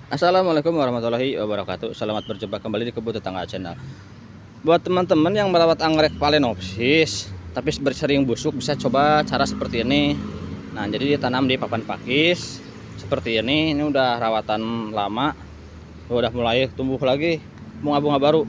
Assalamualaikum warahmatullahi wabarakatuh. Selamat berjumpa kembali di Kebun Tetangga Channel. Buat teman-teman yang merawat anggrek Phalaenopsis tapi bersering busuk, bisa coba cara seperti ini. Nah, jadi ditanam di papan pakis seperti ini. Ini udah rawatan lama, udah mulai tumbuh lagi bunga-bunga baru.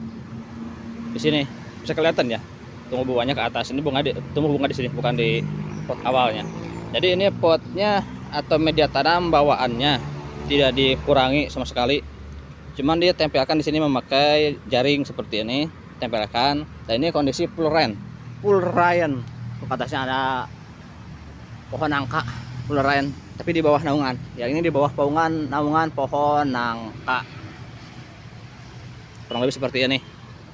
Di sini bisa kelihatan ya, tumbuh bunganya ke atas. Ini tumbuh bunga di sini, bukan di pot awalnya. Jadi ini potnya atau media tanam bawaannya tidak dikurangi sama sekali, cuman dia tempelkan di sini memakai jaring seperti ini, tempelkan. Dan ini kondisi full rain. Untuk atasnya ada pohon nangka full rain, tapi di bawah naungan. Yang ini di bawah naungan pohon nangka, kurang lebih seperti ini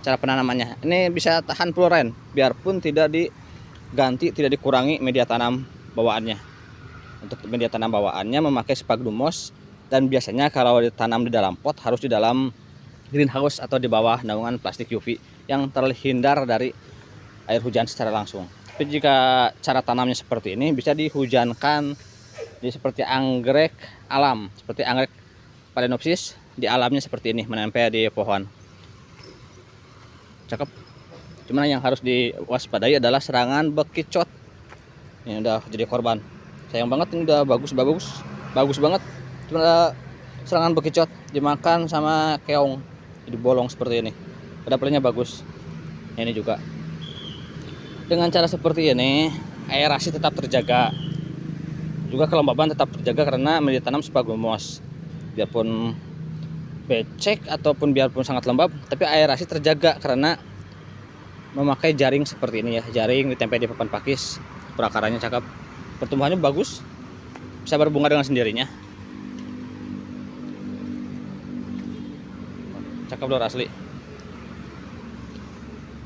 cara penanamannya. Ini bisa tahan full rain biarpun tidak diganti, tidak dikurangi media tanam bawaannya. Untuk media tanam bawaannya memakai sphagnum moss, dan biasanya kalau ditanam di dalam pot harus di dalam greenhouse atau di bawah naungan plastik UV yang terhindar dari air hujan secara langsung. Tapi jika cara tanamnya seperti ini, bisa dihujankan seperti anggrek alam, seperti anggrek Phalaenopsis di alamnya seperti ini, menempel di pohon. Cakep. Cuman yang harus diwaspadai adalah serangan bekicot. Ini udah jadi korban. Sayang banget, ini udah bagus banget. Cuma serangan bekicot dimakan sama keong, jadi bolong seperti ini. Pedapelnya bagus. Ini juga dengan cara seperti ini, aerasi tetap terjaga, juga kelembaban tetap terjaga karena media tanam sphagnum moss. Biarpun becek ataupun biarpun sangat lembab, tapi aerasi terjaga karena memakai jaring seperti ini ya. Jaring ditempel di papan pakis. Perakarannya cakep, pertumbuhannya bagus, bisa berbunga dengan sendirinya. Cakep lor asli.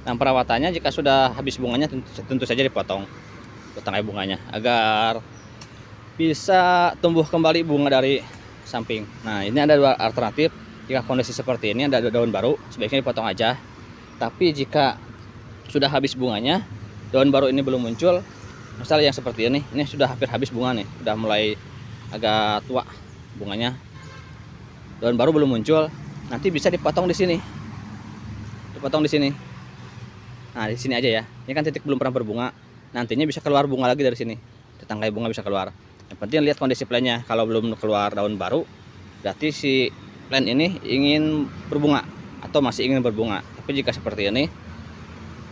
Nah, perawatannya jika sudah habis bunganya tentu saja dipotong tangkai bunganya agar bisa tumbuh kembali bunga dari samping. Nah, ini ada dua alternatif. Jika kondisi seperti ini ada daun baru, sebaiknya dipotong aja. Tapi jika sudah habis bunganya, daun baru ini belum muncul, misalnya yang seperti ini sudah hampir habis bunga nih, udah mulai agak tua bunganya, daun baru belum muncul, nanti bisa dipotong di sini. Nah, di sini aja ya. Ini kan titik belum pernah berbunga. Nantinya bisa keluar bunga lagi dari sini. Tangkai bunga bisa keluar. Yang penting lihat kondisi plannya. Kalau belum keluar daun baru, berarti si plan ini ingin berbunga atau masih ingin berbunga. Tapi jika seperti ini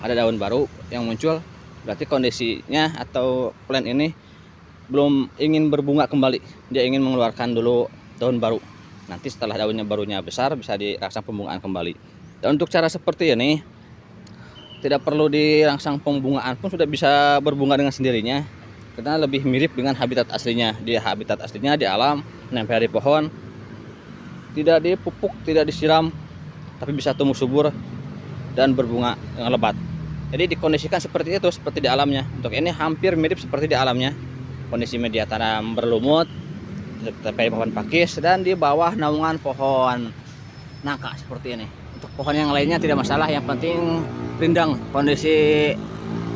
ada daun baru yang muncul, berarti kondisinya atau plan ini belum ingin berbunga kembali. Dia ingin mengeluarkan dulu daun baru. Nanti setelah daunnya barunya besar, bisa dirangsang pembungaan kembali. Dan untuk cara seperti ini tidak perlu dirangsang pembungaan pun sudah bisa berbunga dengan sendirinya, karena lebih mirip dengan habitat aslinya. Di habitat aslinya di alam, menempel di pohon, tidak dipupuk, tidak disiram, tapi bisa tumbuh subur dan berbunga dengan lebat. Jadi dikondisikan seperti itu, seperti di alamnya. Untuk ini hampir mirip seperti di alamnya. Kondisi media tanam berlumut, tepi pohon pakis, dan di bawah naungan pohon nangka seperti ini. Untuk pohon yang lainnya tidak masalah, yang penting rindang. Kondisi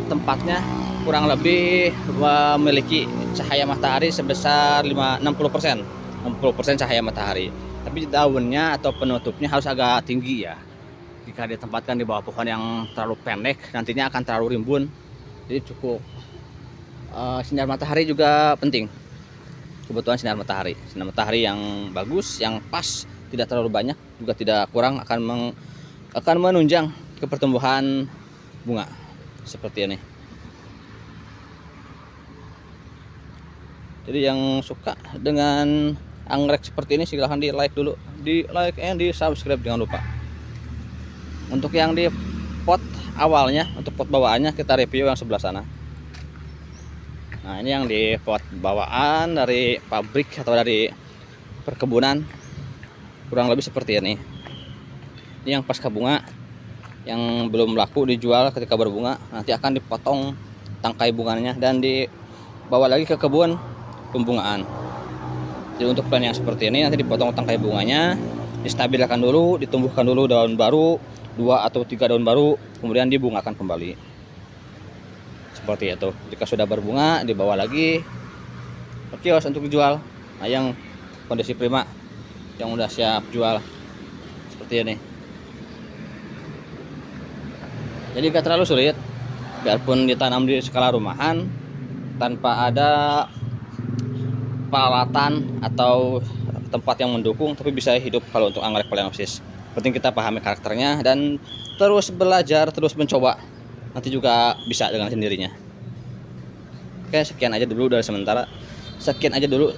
tempatnya kurang lebih memiliki cahaya matahari sebesar 60% cahaya matahari. Tapi daunnya atau penutupnya harus agak tinggi ya. Jika ditempatkan di bawah pohon yang terlalu pendek, nantinya akan terlalu rimbun. Jadi cukup sinar matahari juga penting. Kebutuhan sinar matahari yang bagus, yang pas, tidak terlalu banyak juga tidak kurang, akan menunjang ke pertumbuhan bunga seperti ini. Jadi yang suka dengan anggrek seperti ini silahkan di like dulu, di like and di subscribe, jangan lupa. Untuk yang di pot awalnya, untuk pot bawaannya kita review yang sebelah sana. Nah, ini yang di pot bawaan dari pabrik atau dari perkebunan, kurang lebih seperti ini. Ini yang pasca bunga, yang belum laku dijual ketika berbunga, nanti akan dipotong tangkai bunganya dan dibawa lagi ke kebun pembungaan. Jadi untuk plan yang seperti ini, nanti dipotong tangkai bunganya, distabilkan dulu, ditumbuhkan dulu daun baru, 2 atau 3 daun baru, kemudian dibungakan kembali. Seperti itu. Jika sudah berbunga, dibawa lagi ke kios untuk dijual. Nah, yang kondisi prima yang udah siap jual seperti ini. Jadi gak terlalu sulit, biarpun ditanam di skala rumahan tanpa ada peralatan atau tempat yang mendukung, tapi bisa hidup kalau untuk anggrek Phalaenopsis. Penting kita pahami karakternya dan terus belajar, terus mencoba, nanti juga bisa dengan sendirinya. Oke, sekian aja dulu dari sementara. Sekian aja dulu.